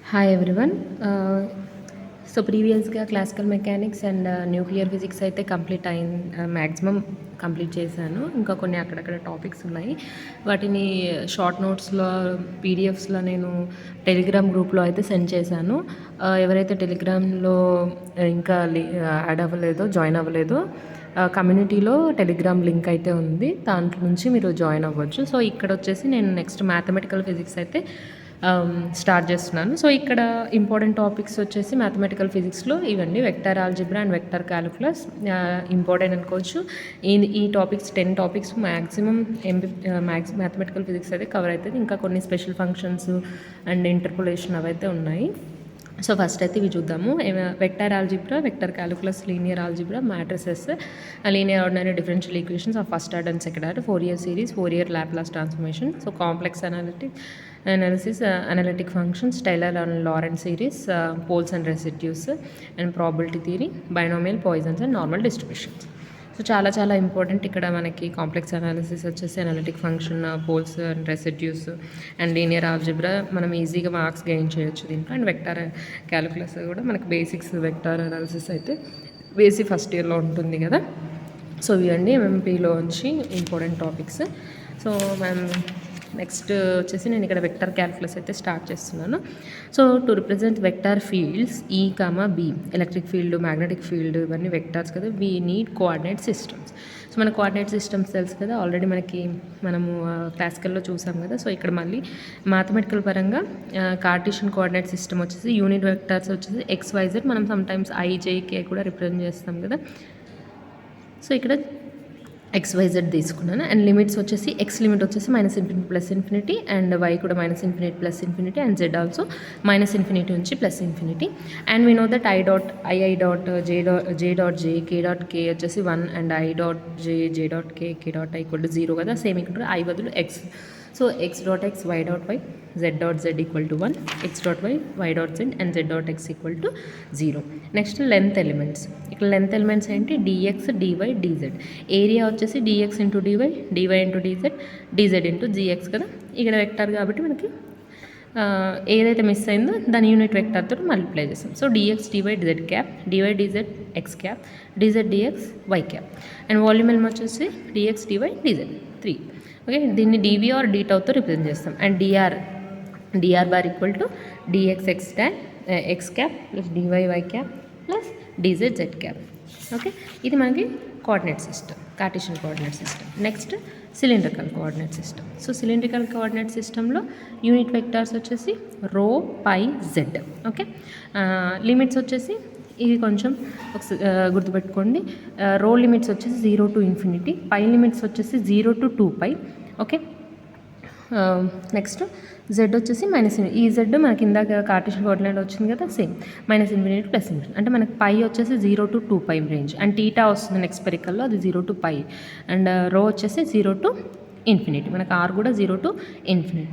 Hi everyone. So ప్రీవియస్గా classical mechanics and nuclear physics అయితే complete అయింది, మ్యాక్సిమం కంప్లీట్ చేశాను. ఇంకా కొన్ని అక్కడక్కడ టాపిక్స్ ఉన్నాయి. వాటిని షార్ట్ నోట్స్లో పీడిఎఫ్స్లో నేను టెలిగ్రామ్ గ్రూప్లో అయితే సెండ్ చేశాను. ఎవరైతే టెలిగ్రామ్లో ఇంకా యాడ్ అవ్వలేదో, జాయిన్ అవ్వలేదో, కమ్యూనిటీలో టెలిగ్రామ్ లింక్ అయితే ఉంది, దాంట్లో నుంచి మీరు జాయిన్ అవ్వచ్చు. సో ఇక్కడ వచ్చేసి నేను నెక్స్ట్ మ్యాథమెటికల్ ఫిజిక్స్ అయితే స్టార్ట్ చేస్తున్నాను. సో ఇక్కడ ఇంపార్టెంట్ టాపిక్స్ వచ్చేసి మ్యాథమెటికల్ ఫిజిక్స్లో ఇవన్నీ vector algebra and vector calculus important అనుకోవచ్చు. ఈ topics 10 topics maximum mathematical physics అయితే కవర్ అవుతుంది. ఇంకా కొన్ని స్పెషల్ ఫంక్షన్స్ అండ్ ఇంటర్పోలేషన్ అవైతే ఉన్నాయి. సో ఫస్ట్ అయితే ఇవి చూద్దాము. Vector algebra, vector calculus, linear algebra, matrices, linear ordinary differential equations of first order and second order, 4 ఇయర్ సిరీస్, 4 ఇయర్ Laplace transformation, so complex analysis, analytic functions, Taylor and Laurent series, poles and residues and probability theory, binomial Poisson's and normal distributions. So చాలా చాలా important. ఇక్కడ మనకి complex analysis వచ్చేసి analytic function, poles and residues and linear algebra మనం ఈజీగా marks gain చేయొచ్చు దీంట్లో. And vector calculus కూడా మనకి బేసిక్స్ వెక్టర్ అనాలిసిస్ అయితే బేసిక్ ఫస్ట్ ఇయర్లో ఉంటుంది కదా. సో ఇవన్నీ ఎంఎంపీలో వచ్చి ఇంపార్టెంట్ టాపిక్స్. సో మనం నెక్స్ట్ వచ్చేసి నేను ఇక్కడ వెక్టర్ క్యాలిక్యులస్ అయితే స్టార్ట్ చేస్తున్నాను. So to represent vector fields ఈ comma B, electric field, magnetic field, ఇవన్నీ వెక్టర్స్ కదా, we need coordinate systems. So మన కోఆర్డినేట్ సిస్టమ్స్ తెలుసు కదా, ఆల్రెడీ మనము క్లాసికల్లో చూసాం కదా. సో ఇక్కడ మళ్ళీ మ్యాథమెటికల్ పరంగా కార్టీషియన్ కోఆర్డినేట్ సిస్టమ్ వచ్చేసి యూనిట్ వెక్టర్స్ వచ్చేసి XYZ, మనం సమ్టైమ్స్ IJK కూడా రిప్రజెంట్ చేస్తాం కదా. సో ఇక్కడ XYZ తీసుకున్నాను. అండ్ లిమిట్స్ వచ్చేసి ఎక్స్ లిమిట్ వచ్చేసి -∞ ప్లస్ ఇన్ఫినిటీ, అండ్ వై కూడా -∞ plus infinity, and Z also -∞ నుంచి +∞. And we know that I dot J వచ్చేసి 1 and I dot J dot K dot I equal to 0 కదా. Same ఇక్కడ I బదులు X. So X dot X, Y dot Y, Z dot Z equal to 1, X dot Y, Y dot Z and Z dot X equal to 0. Next length elements. ఇక్కడ length elements ఏంటి? dx, dy, dz. Area వచ్చేసి dx into dy, dy into dz, dz into gx కదా. ఇక్కడ vector కాబట్టి మనకి ఏదైతే miss అయిందో దాని యూనిట్ వెక్టర్తో మల్టిప్లై చేస్తాం. So dx dy z cap, dy dz x cap, dz dx y cap. And volume element వచ్చేసి dx dy dz 3. ఓకే, దీన్ని dv ఆర్ dτతో రిప్రజెంట్ చేస్తాం. And dr bar equal to dx x cap plus dy y cap plus dz z cap. Okay, ఇది మనకి coordinate system, Cartesian coordinate system. Next cylindrical coordinate system. So cylindrical coordinate సిస్టంలో unit vectors వచ్చేసి రో పై Z. Okay, limits వచ్చేసి ఇది కొంచెం గుర్తుపెట్టుకోండి. రో లిమిట్స్ వచ్చేసి 0 to ∞, పై లిమిట్స్ వచ్చేసి 0 to 2π. ఓకే, నెక్స్ట్ జెడ్ వచ్చేసి -∞. ఈ జెడ్ మనకి ఇందాక కార్టీషియన్ కోఆర్డినేట్ వచ్చింది కదా, సేమ్ -∞ ప్లస్ ∞. అంటే మనకి పై వచ్చేసి 0 to 2π రేంజ్, అండ్ టీటా వస్తుంది నెక్స్ట్ పెరికల్లో, అది 0 to π. అండ్ రో వచ్చేసి 0 to ∞. మనకి ఆర్ కూడా 0 to ∞.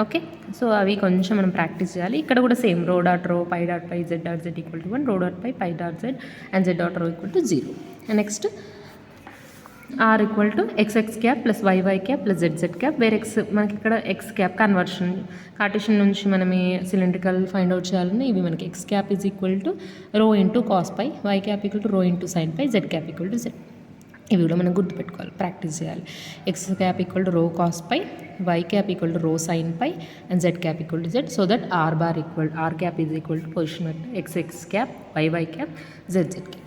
ఓకే, సో అవి కొంచెం మనం ప్రాక్టీస్ చేయాలి. ఇక్కడ కూడా same rho dot rho, phi dot phi, Z dot Z equal to 1, rho dot phi dot Z and Z dot rho equal to 0. And next R equal to XX cap plus YY cap plus ZZ cap, where X మనకి ఇక్కడ X cap conversion. Cartesian నుంచి మనం cylindrical find out చేయాలని ఇవి మనకి X cap is equal to rho into cos phi, Y cap equal to rho into sine phi, Z cap equal to Z. ఇవి కూడా మనం గుర్తుపెట్టుకోవాలి, ప్రాక్టీస్ చేయాలి. X cap equal to rho cos phi, Y cap equal to rho sine phi and Z cap equal to Z. So that R cap is equal to position XX cap, YY cap, ZZ cap.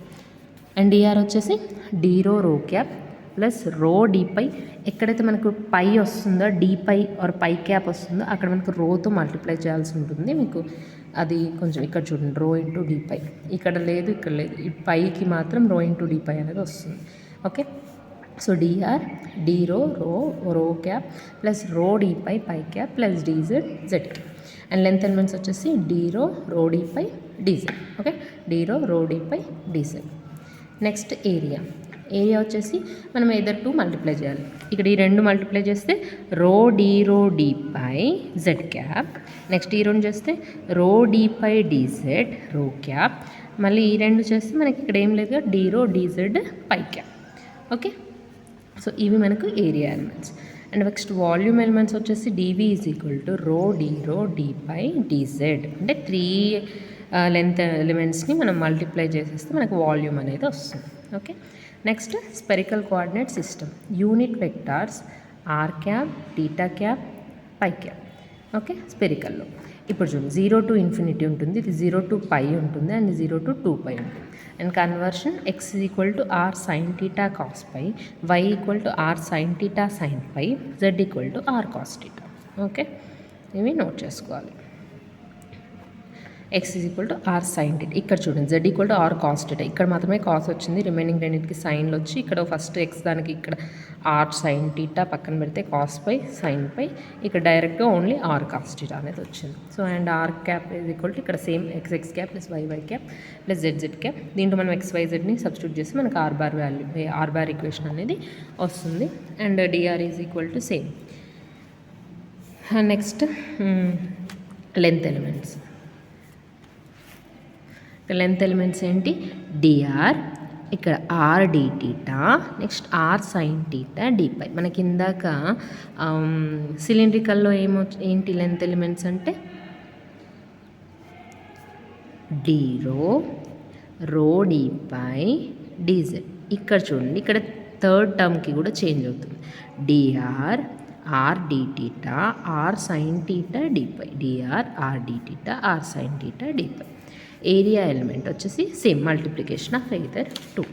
And DR వచ్చేసి D రో cap plus rho d phi. ఎక్కడైతే మనకు phi వస్తుందో, d phi r phi cap వస్తుందో అక్కడ మనకు రోతో multiply చేయాల్సి ఉంటుంది. మీకు అది కొంచెం ఇక్కడ చూడండి, రో ఇంటూ డీ పై. ఇక్కడ లేదు, ఇక్కడ లేదు, ఈ పైకి మాత్రం రో ఇంటూ డీ పై అనేది వస్తుంది. Okay, so DR d rho cap plus rho d phi cap plus DZ Z క్యాప్. అండ్ లెంత్ ఎలిమెంట్స్ వచ్చేసి d rho d phi DZ. Okay, d rho d phi DZ. Next area వచ్చేసి మనం either 2 multiply చేయాలి. ఇక్కడ ఈ 2 multiply చేస్తే రో d పై Z cap. Next ఈ 2 చేస్తే రో డీ పై DZ రో క్యాప్. మళ్ళీ ఈ 2 చేస్తే మనకి ఇక్కడ ఏం లేదు, డీ రో DZ పై క్యాప్. ఓకే, సో ఇవి మనకు area elements. And next volume elements వచ్చేసి డివి ఈజ్ ఈక్వల్ టు రో డి పై డిజెడ్. అంటే 3 లెంత్ ఎలిమెంట్స్ని మనం మల్టిప్లై చేసేస్తే మనకు వాల్యూమ్ అనేది వస్తుంది. Okay, next spherical coordinate system. Unit vectors R cap, theta cap, phi cap. Okay, స్పెరికల్లో ఇప్పుడు చూడండి 0 to ఇన్ఫినిటీ ఉంటుంది, ఇది 0 to పై ఉంటుంది, అండ్ 0 to 2π ఉంటుంది. And conversion x equal to r sine theta cos phi, y equal to r sine theta sine phi, z equal to r cos theta. Okay, ఇవి note చేసుకోవాలి. x is equal to r sine theta, ఇక్కడ చూడండి z equal to r cos theta, ఇక్కడ మాత్రమే cos వచ్చింది, remaining రెండింటికి సైన్లు వచ్చి ఇక్కడ ఫస్ట్ x దానికి ఇక్కడ ఆర్ సైన్ టీటా పక్కన పెడితే కాస్ పై సైన్ పై, ఇక్కడ డైరెక్ట్గా ఓన్లీ ఆర్ కాస్ టీటా అనేది వచ్చింది. So and R cap is equal to ఇక్కడ same x cap plus y cap plus z cap, దీంట్లో మనం XYZని సబ్స్టిట్యూట్ చేసి మనకు R bar value R bar equation అనేది వస్తుంది. And dr is equal to same. Next length elements. Length elements ఏంటి? D R, ఇక్కడ R D theta, next are sine theta D phi. మనకి ఇందాక సిలిండ్రికల్లో ఏంటి లెంత్ ఎలిమెంట్స్ అంటే డి రో డిపై డిజెడ్. ఇక్కడ చూడండి, ఇక్కడ థర్డ్ టర్మ్కి కూడా చేంజ్ అవుతుంది. D R R D theta R sine theta D phi, D R R D theta R sine theta D phi. Area element వచ్చేసి సేమ్ మల్టిప్లికేషన్ ఆఫ్ ఎయిదర్ 2.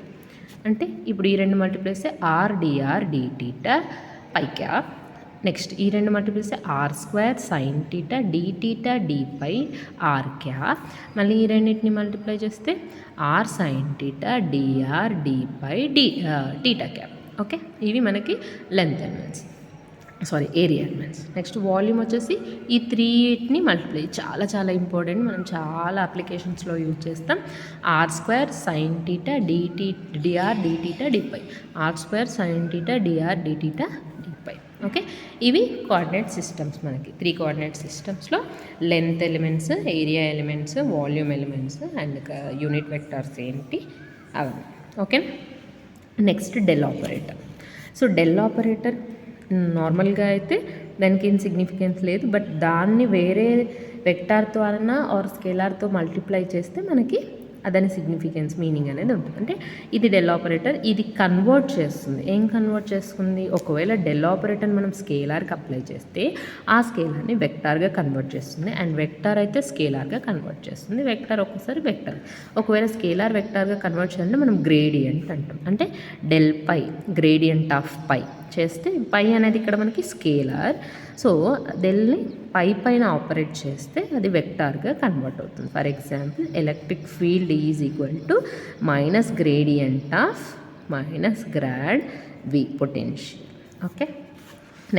అంటే ఇప్పుడు ఈ రెండు మల్టిప్లై చేస్తే R D R D theta phi cap, next ఈ రెండు multiply చేస్తే R square sine theta D theta D phi R cap, మళ్ళీ ఈ రెండింటిని మల్టిప్లై చేస్తే R sine theta D R D phi theta cap. Okay, ఇవి మనకి length elements, area elements. Next volume వచ్చేసి ఈ 3ని మల్టిప్లై, చాలా చాలా ఇంపార్టెంట్, మనం చాలా అప్లికేషన్స్లో యూజ్ చేస్తాం. R square sine theta D R D theta D phi, R square sine theta D R D theta D phi. Okay, ఇవి కోఆర్డినేట్ సిస్టమ్స్. మనకి 3 కోఆర్డినేట్ సిస్టమ్స్లో length elements, area elements, volume elements and unit vectors ఏంటి అవన్నీ. Okay, next del operator. So del operator నార్మల్గా అయితే దానికి ఏం significance లేదు, బట్ దాన్ని వేరే వెక్టార్తో అన్నా ఆర్ స్కేలార్తో మల్టిప్లై చేస్తే మనకి అదని సిగ్నిఫికెన్స్ మీనింగ్ అనేది ఉంటుంది. అంటే ఇది డెల్ ఆపరేటర్, ఇది కన్వర్ట్ చేస్తుంది. ఏం కన్వర్ట్ చేస్తుంది? ఒకవేళ డెల్ ఆపరేటర్ని మనం స్కేలార్కి అప్లై చేస్తే ఆ స్కేలార్ని వెక్టార్గా కన్వర్ట్ చేస్తుంది, అండ్ వెక్టార్ అయితే స్కేలార్గా కన్వర్ట్ చేస్తుంది. వెక్టార్ ఒక్కసారి వెక్టార్, ఒకవేళ స్కేలార్ వెక్టార్గా కన్వర్ట్ చేయాలంటే మనం గ్రేడియంట్ అంటాం. అంటే డెల్ పై గ్రేడియంట్ ఆఫ్ పై చేస్తే, పై అనేది ఇక్కడ మనకి స్కేలార్, సో డెల్ని పై పైన ఆపరేట్ చేస్తే అది వెక్టార్గా కన్వర్ట్ అవుతుంది. For example electric field is equal to minus gradient of minus grad V potential. Okay,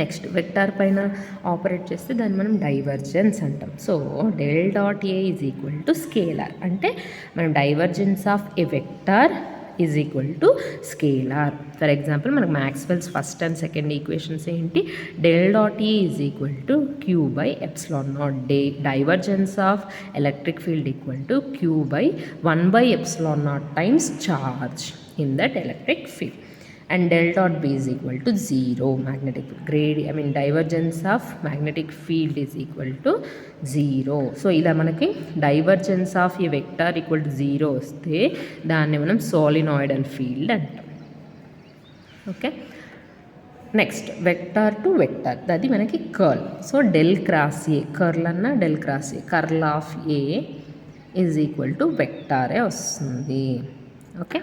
next vector పైన ఆపరేట్ చేస్తే దాన్ని మనం డైవర్జెన్స్ అంటాం. So del dot A is equal to scalar, అంటే మనం divergence of a vector is equal to scalar. For example మనకు Maxwell's first and second equations ఏంటి? Del dot E is equal to queue by epsilon naught, divergence of electric field equal to queue by 1 epsilon naught times charge in that electric field. And del dot B is equal to 0. Magnetic divergence of magnetic field is equal to 0. So ఇలా మనకి divergence of a vector equal to 0 వస్తే దాన్ని మనం solenoidal field అంటాం. Okay, next vector to vector, అది మనకి curl. So del cross A, curl అన్న del cross A, curl of A is equal to వెక్టారే వస్తుంది. Okay,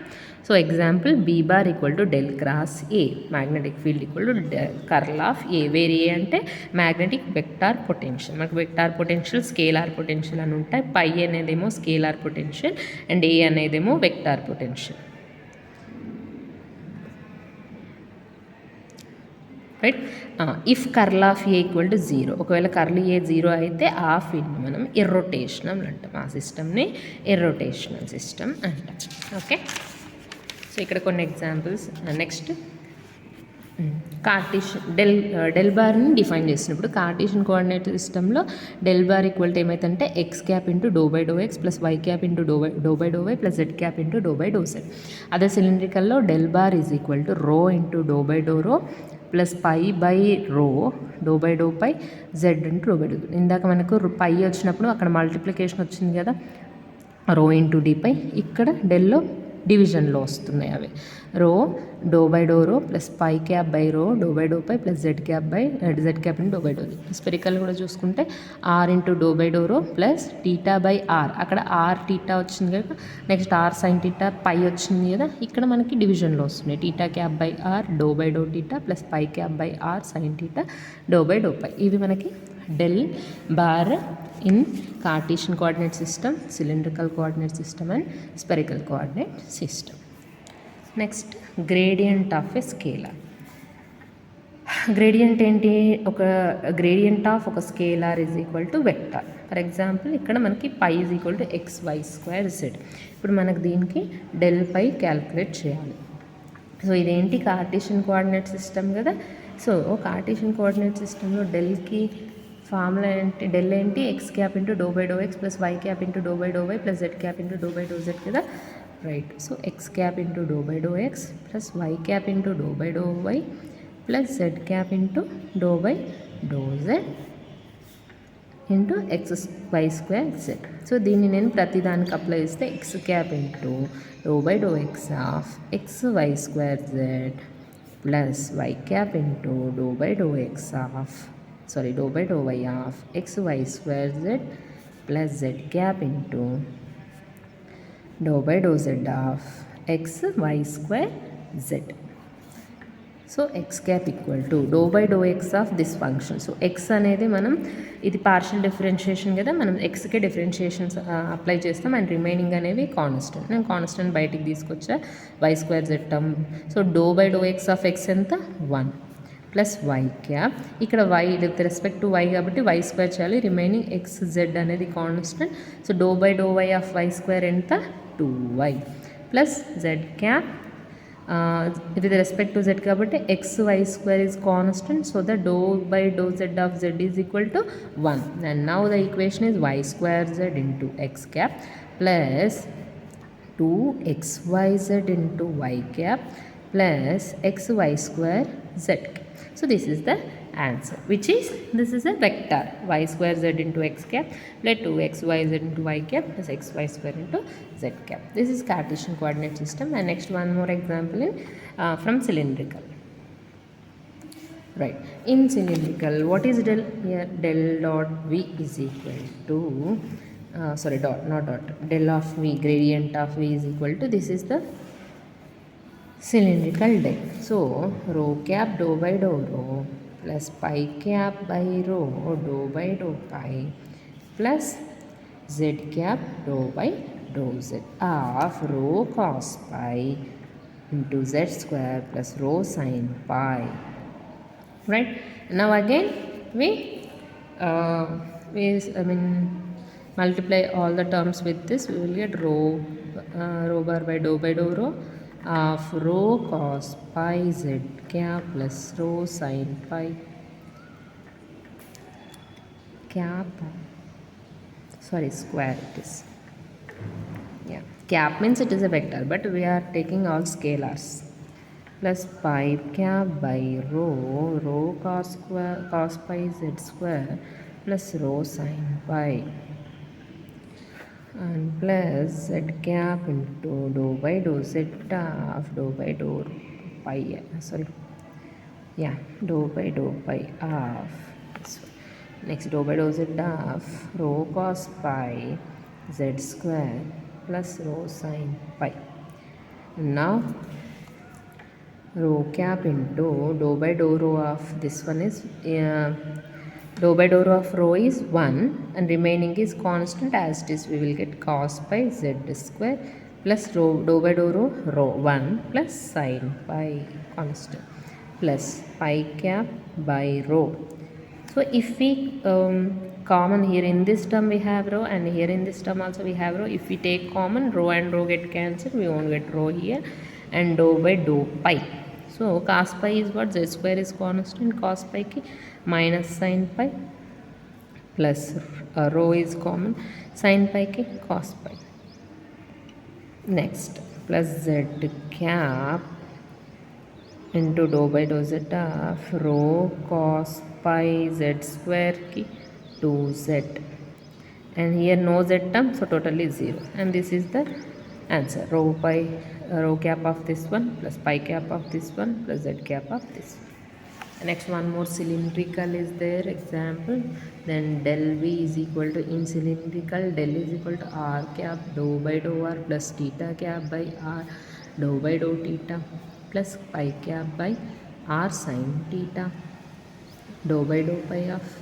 so example B bar equal to del cross A, magnetic field equal to curl of A, where A అంటే magnetic vector potential. మనకు vector potential, scalar potential అని ఉంటాయి. Phi అనేదేమో scalar potential and A అనేదేమో vector potential. Right, if curl of A equal to 0, ఒకవేళ curl ఏ 0 అయితే ఆ ఫీల్డ్ని మనం ఇర్రొటేషనల్ అంటాం, ఆ సిస్టమ్ని ఇర్రొటేషనల్ సిస్టమ్ అంటాం. ఓకే, సో ఇక్కడ కొన్ని ఎగ్జాంపుల్స్. నెక్స్ట్ కార్టీషియన్ డెల్ బార్ని డిఫైన్ చేసినప్పుడు కార్టీషియన్ కోఆర్డినేట్ సిస్టంలో డెల్ బార్ ఈక్వల్ టు ఏమైతుందంటే X cap into do by do X plus why cap into do by do why plus Z cap into do by do Z. అదే సిలిండ్రికల్లో del bar is equal to rho into do by do rho plus phi by rho do by do pi Z into do by do. ఇందాక మనకు పై వచ్చినప్పుడు అక్కడ multiplication వచ్చింది కదా, rho into D పై. ఇక్కడ డెల్లో డివిజన్లో వస్తున్నాయి అవి. Rho do by do rho plus phi cap by rho do by do phi plus Z cap by z cap into do by do. Spherical కూడా చూసుకుంటే r into do by do rho plus theta by r. అక్కడ r theta వచ్చింది కదా, next are sine theta phi వచ్చింది కదా, ఇక్కడ మనకి డివిజన్లో వస్తున్నాయి. Theta cap by r do by do theta plus phi cap by r sine theta do by do phi. ఇవి మనకి del bar in Cartesian coordinate system, cylindrical coordinate system and spherical coordinate system. Next, gradient of a scalar. Gradient ఏంటి? ఒక gradient of ఒక scalar is equal to vector. For example ఇక్కడ మనకి phi is equal to X why square Z. ఇప్పుడు మనకు దీనికి del phi calculate చేయాలి. So ఇదేంటి? కార్టేషియన్ కోఆర్డినేట్ సిస్టమ్ కదా. సో కార్టేషియన్ కోఆర్డినేట్ సిస్టంలో డెల్కి ఫార్ములా ఏంటి? డెల్ ఏంటి? X cap into do by do X plus why cap into do by do why plus Z cap into do by do z కదా, right. So x cap into do by do X plus why cap into do by do why plus Z cap into do by do z into x why square z. So దీన్ని నేను ప్రతిదానికి apply చేస్తే x cap into do by do x of x why square z plus why cap into do by do x of do by do why of x why square z plus Z cap into do by do Z of x why square z. So x cap equal to do by do x of this function. So x అనేది మనం ఇది partial differentiation కదా, మనం ఎక్స్కే differentiations apply చేస్తాం and remaining అనేవి constant. నేను constant బయటికి తీసుకొచ్చా, y square z term. So do by do x of x ఎంత? 1 ప్లస్ వై క్యాప్. ఇక్కడ y with respect to y కాబట్టి వై స్క్వేర్ చేయాలి, రిమైనింగ్ ఎక్స్ జెడ్ అనేది constant. So do by do why of Y square ఎంత? 2y plus Z cap with respect to Z కాబట్టి X why square is constant. So the doe by do Z of Z is equal to 1. And now the equation is Y square Z into X cap plus 2xyz into y cap plus xy square z cap. So this is the answer, which is, this is a vector, y square z into x cap plus 2xyz into y cap plus xy square into z cap. This is Cartesian coordinate system. And next one more example in from cylindrical. Right, in cylindrical, what is del? Here del dot v is equal to dot, not dot, del of v, gradient of v is equal to, this is the cylindrical del. So rho cap dou by dou rho plus pi cap by rho dou by dou pi plus z cap dou by dou z of rho cos pi into z square plus rho sin pi. Right, now again we multiply all the terms with this. We will get rho bar by dou rho of rho cos pi z cap plus rho sin pi cap, square it is. Yeah, cap means it is a vector, but we are taking all scalars. Plus pi cap by rho cos pi z square plus rho sin pi and plus z cap into dou by dou z of dou by dou pi, dou by dou pi of, next dou by dou z of rho cos pi z square plus rho sin pi. Now rho cap into dou by dou rho of this one is dou by dou rho of rho is 1 and remaining is constant as it is. We will get cos pi z square plus dou by dou rho 1 plus sin pi constant plus pi cap by rho. So if we common here in this term we have rho and here in this term also we have rho. If we take common, rho and rho get cancelled, we won't get rho here and dou by dou pi. So cos pi is what? Z square is constant, cos pi ki minus sin pi plus rho is common, sin pi ki cos pi. Next plus z cap into dou by dou z of rho cos pi z square ki 2z, and here no z term, so totally 0, and this is the answer. Rho cap of this one plus pi cap of this one plus z cap of this one. Next one more cylindrical is there example. Then del v is equal to, in cylindrical, del is equal to r cap dou by dou r plus theta cap by r dou by dou theta plus pi cap by r sin theta dou by dou pi of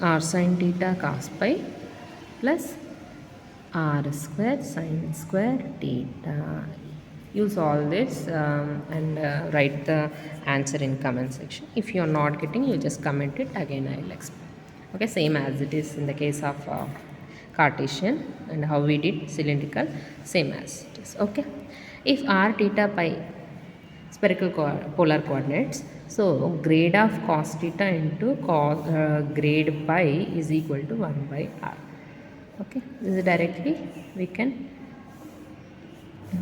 r sin theta cos pi plus r square sin square theta. Use all this and write the answer in comment section. If you are not getting, you just comment it again, I will explain. Okay, same as it is in the case of Cartesian, and how we did cylindrical, same as it is. Okay, if r theta pi spherical polar coordinates, so grade of cos theta into grade pi is equal to 1 by r. Okay, this is directly we can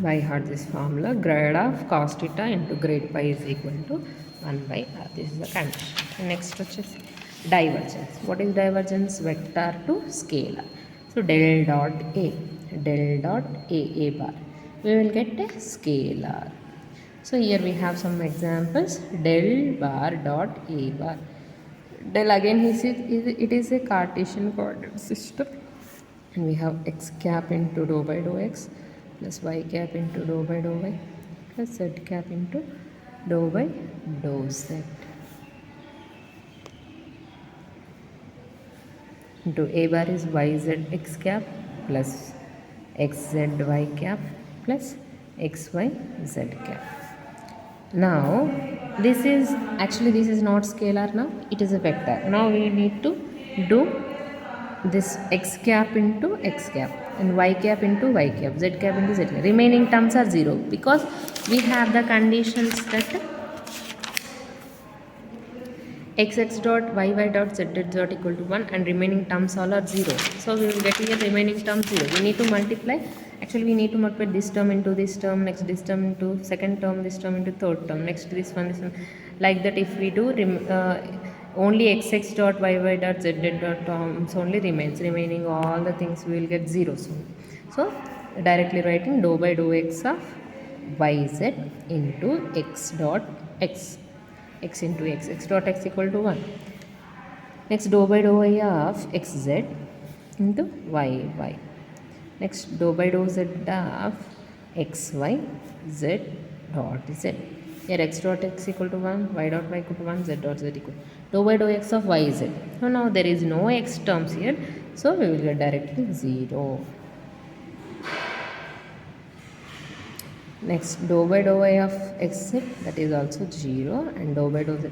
by heart this formula. Grade of cos theta into grade pi is equal to 1 by r. This is the condition. Next is divergence. What is divergence? Vector to scalar. So del dot a bar, we will get a scalar. So here we have some examples. Del bar dot a bar. Del again it is a Cartesian coordinate system, and we have x cap into dou by dou x plus y cap into dou by dou y plus z cap into dou by dou z into a bar is yz x cap plus xz y cap plus xy z cap. Now this is not scalar, now it is a vector. Now we need to do this x cap into x cap and y cap into y cap, z cap into z cap. Remaining terms are 0 because we have the conditions that x dot y dot z dot equal to 1 and remaining terms all are 0. So we will get here remaining term 0. We need to multiply. Actually we need to multiply this term into this term, next this term into second term, this term into third term, next this one, like that. If we do only x dot y dot z dot terms only remains. Remaining all the things we will get zeros. So directly writing dou by dou x of yz into x dot x, x into x dot x equal to 1. Next dou by dou y of xz into y. Next dou by dou z of xy z dot z. Here x dot x equal to 1, y dot y equal to 1, z dot z equal to dou by dou x of yz. So now there is no x terms here, so we will get directly 0. Next dou by dou y of xz, that is also 0, and dou by dou z.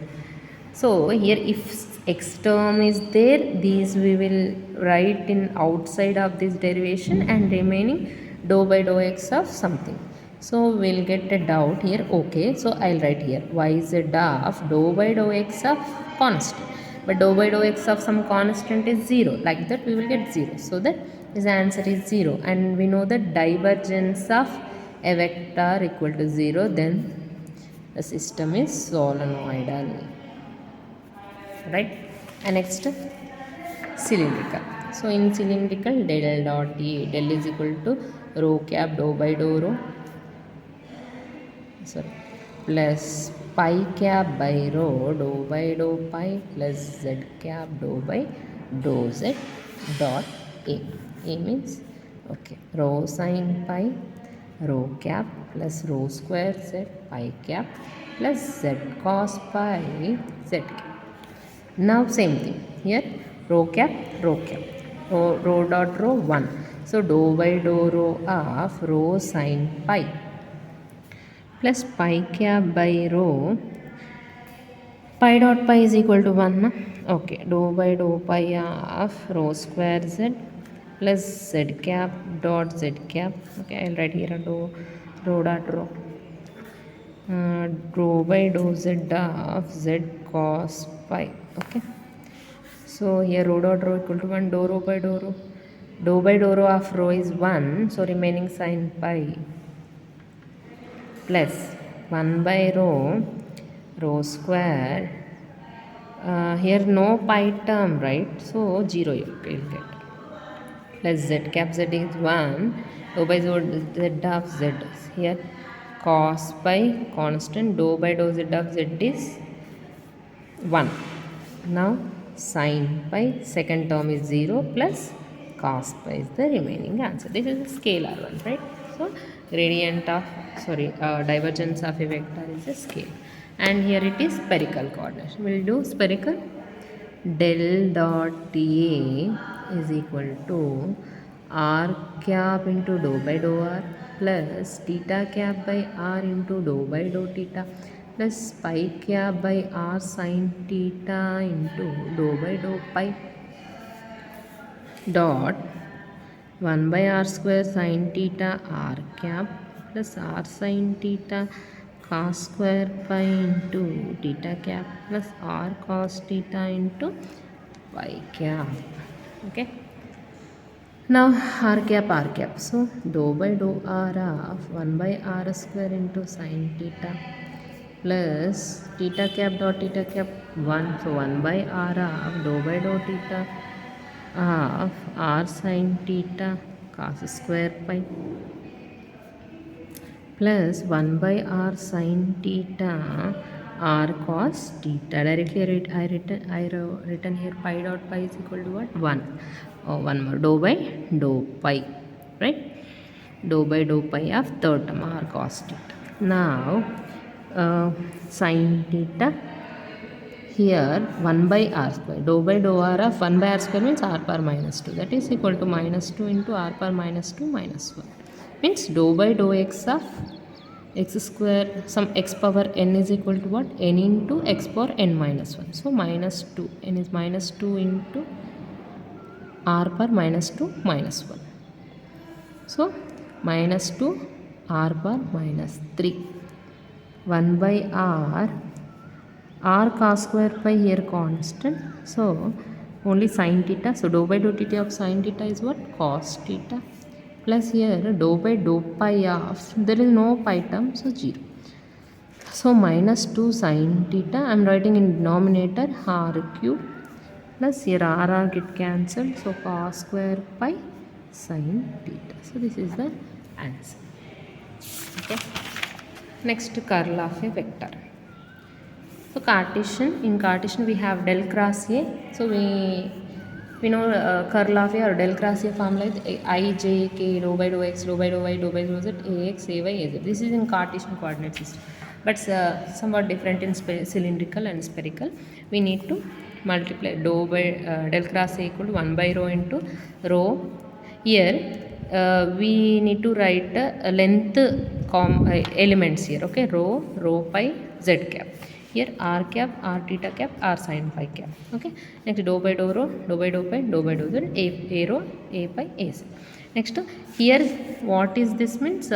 So here if x term is there, these we will write in outside of this derivation, and remaining dou by dou x of something. So we'll get a doubt here. Okay, so I'll write here yz of dou by dou x of constant, but dou by dou x of some constant is 0. Like that we will get 0. So that his answer is 0, and we know that divergence of a vector equal to 0, then the system is solenoidal, right? And next cylindrical. So in cylindrical, del dot a, del is equal to rho cap dou by dou rho, sorry, plus pi cap by rho dou by dou pi plus z cap dou by dou z dot a. A means, okay, rho sin pi rho cap plus rho square z pi cap plus z cos pi z cap. Now same thing here, rho cap rho dot rho 1. So dou by dou rho of rho sin pi plus pi cap by rho pi dot pi is equal to 1, na? Okay, dou by dou pi of rho square z plus z cap dot z cap. Okay, I'll write here rho dot rho rho by dou z of z cos pi. Okay, so here rho dot rho equal to 1, dou rho by dou rho. Dou by dou rho of rho is 1, so remaining sin pi plus 1 by rho square. Here no pi term, right? So 0 you will get. Plus z cap z is 1. Dou by z of z is here. Cos pi constant. Dou by dou z of z is 1. Now sin pi second term is 0 plus cos pi is the remaining answer. This is a scalar one, right? So gradient of divergence of a vector is a scale, and here it is spherical coordination. We'll do spherical. Del dot A is equal to r cap into dou by dou r plus theta cap by r into dou by dou theta plus pi cap by r sin theta into dou by dou pi dot 1 by r square sin theta r cap plus r sin theta cos square pi into theta cap plus r cos theta into pi cap. Okay. Now r cap. So dou by dou r of 1 by r square into sin theta plus theta cap 1. So 1 by r of dou by dou theta of r sin theta cos square pi plus 1 by r sin theta r cos theta. Directly I written here pi dot pi is equal to what? 1. Oh, one more. Dou by dou pi, right? Dou by dou pi of third term r cos theta. Now sin theta. Here 1 by r square. Dou by dou r of 1 by r square means r power minus 2. That is equal to minus 2 into r power minus 2 minus 1. Means dou by dou x of x square, some x power n is equal to what? N into x power n minus 1. So minus 2. N is minus 2 into r power minus 2 minus 1. So minus 2 r power minus 3. 1 by r cos square pi here constant. So only sin theta. So dou by dou theta of sin theta is what? Cos theta. Plus here dou by dou pi of, there is no pi term, so 0. So minus 2 sin theta, I am writing in denominator r cube plus here r get cancelled. So cos square pi sin theta. So this is the answer. Okay. Next, curl of a vector. So in Cartesian we have del cross A. So we know curl of A or del cross A formula is I j k dou by dou x dou by dou y dou by dou z ax ay az. This is in Cartesian coordinate system, but somewhat different in cylindrical and spherical. We need to multiply dou by del cross A equal to 1 by rho into rho. Here we need to write length elements here. Okay, rho pi z cap. Here r cap, r theta cap, r sin phi cap. Okay. Next dou by dou rho, dou by dou pi, dou by dou z, a rho, a pi, a z. Next here what is this means?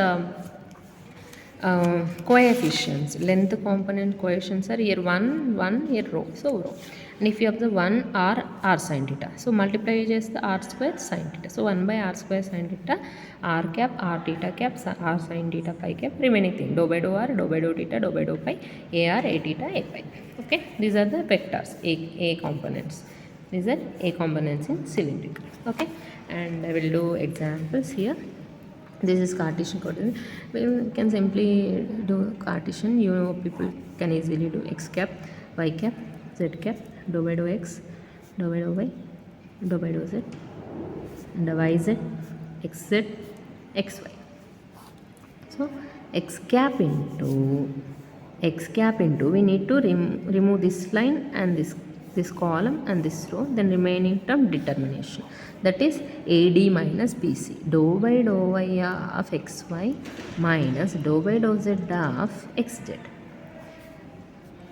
Coefficients, length component coefficients are here 1 here rho, so rho. And if you have the 1 r sin theta, so multiply just the r square sin theta. So 1 by r square sin theta, r cap, r theta cap, r sin theta pi cap, remaining thing dou by dou r, dou by dou theta, dou by dou pi, a r, a theta, a pi. Okay, these are the vectors, a components. These are a components in cylindrical. Okay, and I will do examples here. This is Cartesian coordinate. We can simply do Cartesian. You know, people can easily do x cap, y cap, z cap, dou by dou x, dou by dou y, dou by dou z, and yz, xz, xy. So x cap into we need to remove this line and this column and this row, then remaining term determination, that is AD minus BC, dou by dou y of xy minus dou by dou z of xz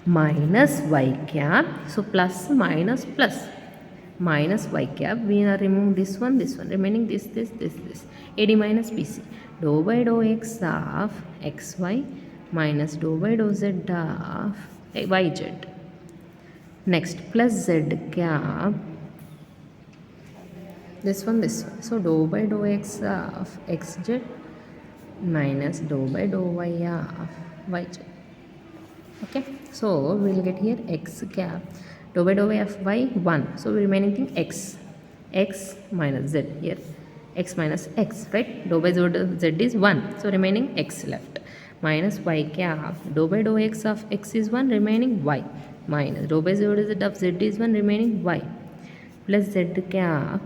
minus y cap. So plus minus plus minus y cap, we are remove this one, remaining this AD minus BC, dou by dou x of xy minus dou by dou z of yz. Next plus z cap, this one. So dou by dou x of xz minus dou by dou y of yj. Okay, so we'll get here x cap dou by dou of y 1, so remaining thing x minus z here, x minus x, right? Dou by z is 1, so remaining x left, minus y cap dou by dou x of x is 1, remaining y, minus dou by z of z is 1, remaining y, plus z cap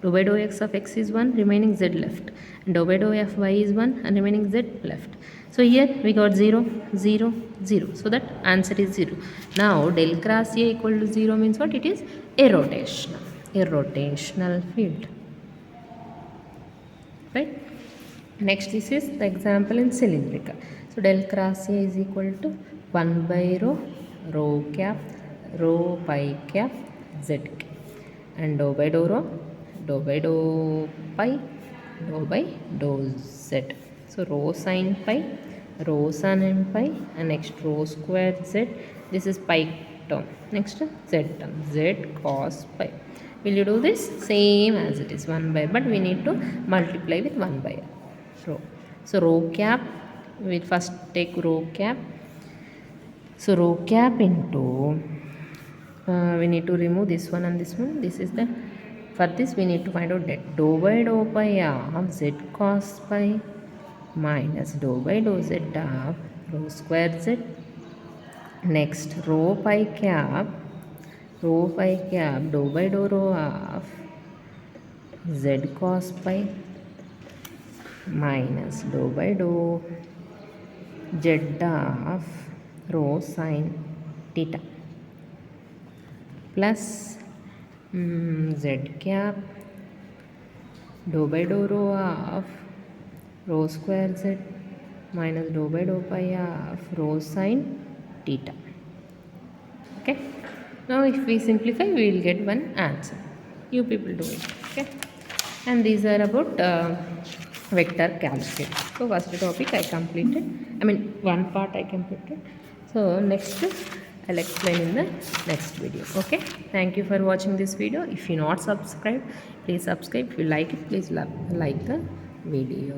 dou by dou x of x is 1, remaining z left, and dou by dou of y is 1 and remaining z left. So here we got 0 0 0, so that answer is 0. Now del cross A equal to 0 means what? It is irrotational field, right? Next, this is the example in cylindrical. So del cross A is equal to 1 by rho cap rho pi cap z cap, and dou by dou rho dou by dou pi dou by dou z. So rho sin pi, rho sin pi, and next rho square z. This is pi term. Next z term, z cos pi. Will you do this? Same as it is 1 by, but we need to multiply with 1 by rho. So rho cap, we'll first take rho cap. So rho cap into, we need to remove this one and this one. This is the, for this we need to find out that dou by dou pi of z cos pi minus dou by dou z of rho square z. Next rho pi cap dou by dou rho of z cos pi minus dou by dou z of rho sin theta, plus z cap dou by dou rho of rho square z minus dou by dou pi of rho sin theta. Okay, now if we simplify we will get one answer. You people do it. Okay, and these are about vector calculus. So first topic I completed, I mean one part I completed. So next I'll explain in the next video. Okay, thank you for watching this video. If you not subscribed, please subscribe. If you like it, please like the video.